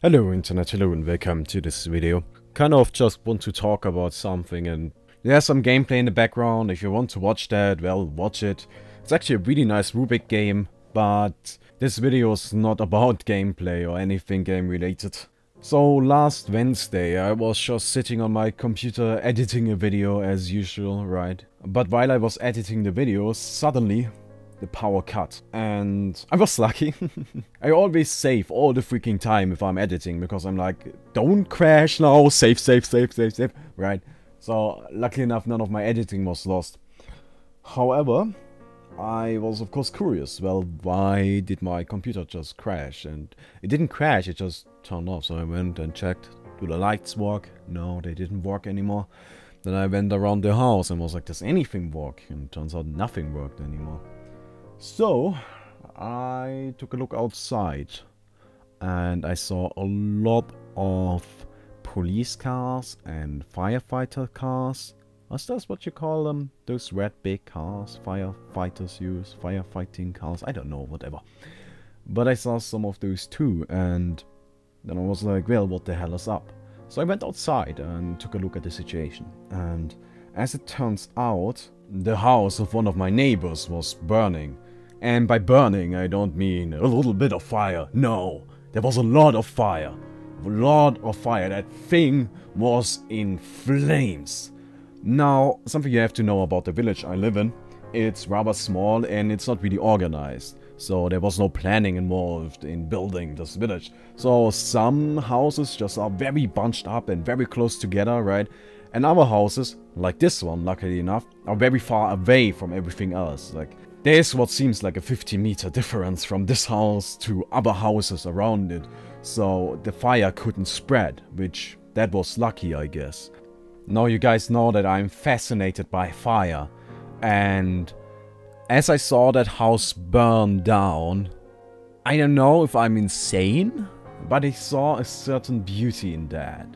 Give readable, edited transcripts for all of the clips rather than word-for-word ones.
Hello internet, hello and welcome to this video. Kind of just want to talk about something, and there's some gameplay in the background. If you want to watch that, well, watch it. It's actually a really nice Rubik game, but this video is not about gameplay or anything game related. So last Wednesday I was just sitting on my computer editing a video as usual, right? But while I was editing the video, suddenly the power cut, and I was lucky. I always save all the freaking time if I'm editing, because I'm like, don't crash now, save, right? So luckily enough, none of my editing was lost. However, I was of course curious, well, why did my computer just crash? And it didn't crash, it just turned off. So I went and checked, do the lights work? No, they didn't work anymore. Then I went around the house and was like, does anything work? And turns out nothing worked anymore. So, I took a look outside, and I saw a lot of police cars and firefighter cars. Is that what you call them? Those red big cars firefighters use, firefighting cars, I don't know, whatever. But I saw some of those too, and then I was like, well, what the hell is up? So I went outside and took a look at the situation, and as it turns out, the house of one of my neighbors was burning. And by burning, I don't mean a little bit of fire. No, there was a lot of fire. A lot of fire. That thing was in flames. Now, something you have to know about the village I live in. It's rather small and it's not really organized. So there was no planning involved in building this village. So some houses just are very bunched up and very close together, right? And other houses, like this one, luckily enough, are very far away from everything else. Like, there's what seems like a 50-meter difference from this house to other houses around it. So the fire couldn't spread, which that was lucky, I guess. Now you guys know that I'm fascinated by fire. And as I saw that house burn down, I don't know if I'm insane, but I saw a certain beauty in that.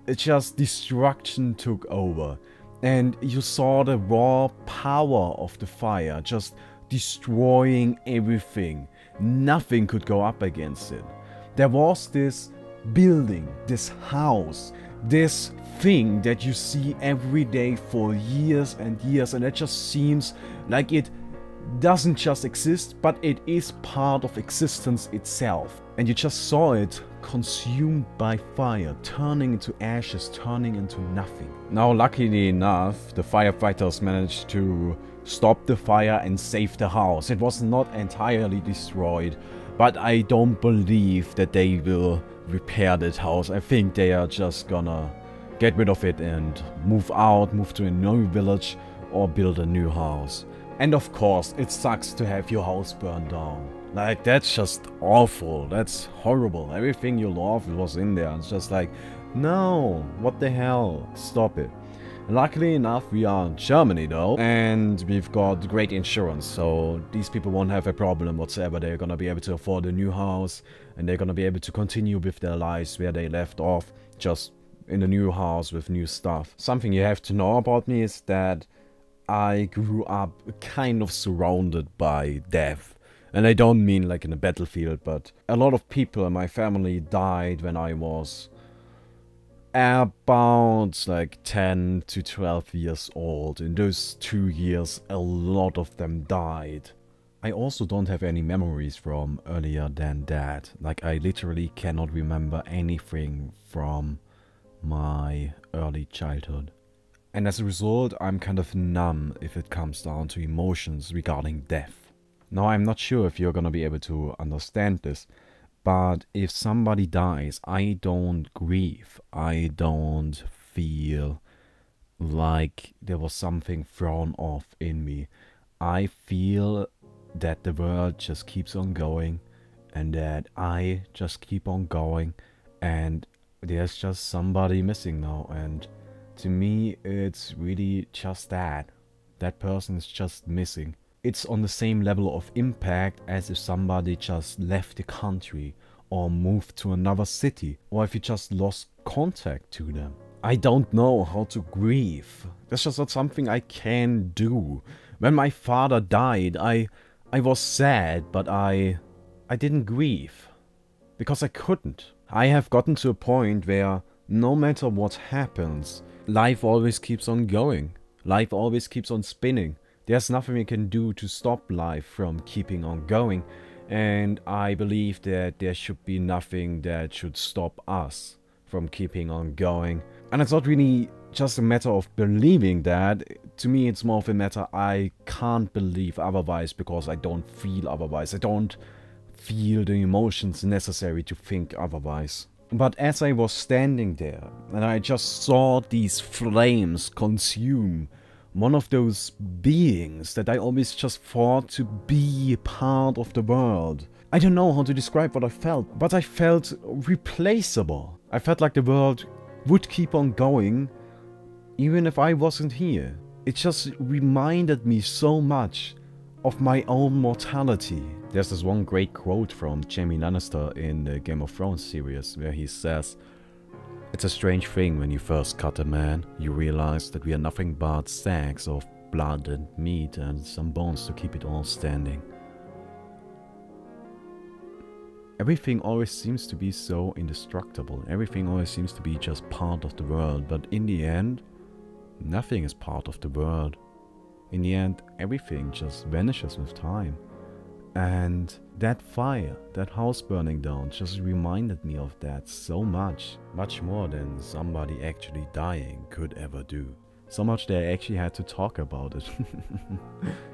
It just, destruction took over. And you saw the raw power of the fire just destroying everything. Nothing could go up against it. There was this building, this house, this thing that you see every day for years and years, and it just seems like it doesn't just exist, but it is part of existence itself. And you just saw it consumed by fire, turning into ashes, turning into nothing. Now, luckily enough, the firefighters managed to stop the fire and save the house. It was not entirely destroyed, but I don't believe that they will repair that house. I think they are just gonna get rid of it and move out, move to a new village, or build a new house. And of course, it sucks to have your house burned down. Like, that's just awful. That's horrible. Everything you love was in there. It's just like, no, what the hell? Stop it. Luckily enough, we are in Germany though, and we've got great insurance, so these people won't have a problem whatsoever. They're gonna be able to afford a new house, and they're gonna be able to continue with their lives where they left off, just in a new house with new stuff. Something you have to know about me is that I grew up kind of surrounded by death. And I don't mean like in a battlefield, but a lot of people in my family died when I was about like 10 to 12 years old. In those 2 years, a lot of them died. I also don't have any memories from earlier than that. Like, I literally cannot remember anything from my early childhood. And as a result, I'm kind of numb if it comes down to emotions regarding death. Now, I'm not sure if you're gonna be able to understand this, but if somebody dies, I don't grieve. I don't feel like there was something thrown off in me. I feel that the world just keeps on going, and that I just keep on going, and there's just somebody missing now, and to me, it's really just that. That person is just missing. It's on the same level of impact as if somebody just left the country or moved to another city, or if you just lost contact to them. I don't know how to grieve. That's just not something I can do. When my father died, I was sad, but I didn't grieve. Because I couldn't. I have gotten to a point where no matter what happens, life always keeps on going. Life always keeps on spinning. There's nothing we can do to stop life from keeping on going. And I believe that there should be nothing that should stop us from keeping on going. And it's not really just a matter of believing that. To me, it's more of a matter I can't believe otherwise because I don't feel otherwise. I don't feel the emotions necessary to think otherwise. But as I was standing there and I just saw these flames consume one of those beings that I always just thought to be part of the world. I don't know how to describe what I felt, but I felt replaceable. I felt like the world would keep on going even if I wasn't here. It just reminded me so much of my own mortality. There's this one great quote from Jaime Lannister in the Game of Thrones series where he says, "It's a strange thing when you first cut a man, you realize that we are nothing but sacks of blood and meat and some bones to keep it all standing." Everything always seems to be so indestructible. Everything always seems to be just part of the world, but in the end, nothing is part of the world. In the end, everything just vanishes with time. And that fire, that house burning down, just reminded me of that so much. Much more than somebody actually dying could ever do. So much that I actually had to talk about it.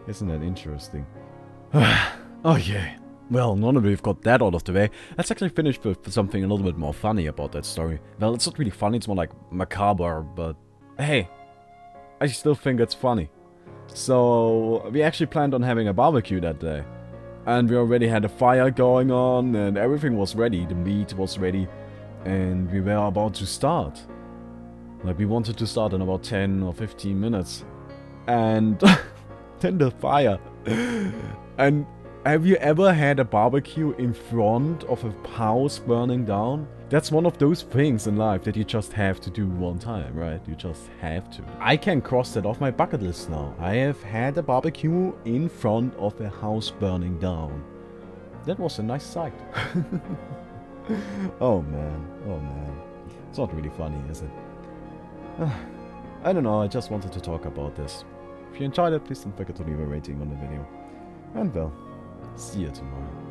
Isn't that interesting? Okay. Well, now that we've got that out of the way, let's actually finish with something a little bit more funny about that story. Well, it's not really funny, it's more like macabre, but hey, I still think it's funny. So, we actually planned on having a barbecue that day. And we already had a fire going on and everything was ready. The meat was ready and we were about to start. Like, we wanted to start in about 10 or 15 minutes. And then the fire. And have you ever had a barbecue in front of a house burning down? That's one of those things in life that you just have to do one time, right? You just have to. I can cross that off my bucket list now. I have had a barbecue in front of a house burning down. That was a nice sight. Oh man, oh man. It's not really funny, is it? I don't know, I just wanted to talk about this. If you enjoyed it, please don't forget to leave a rating on the video. And well, see you tomorrow.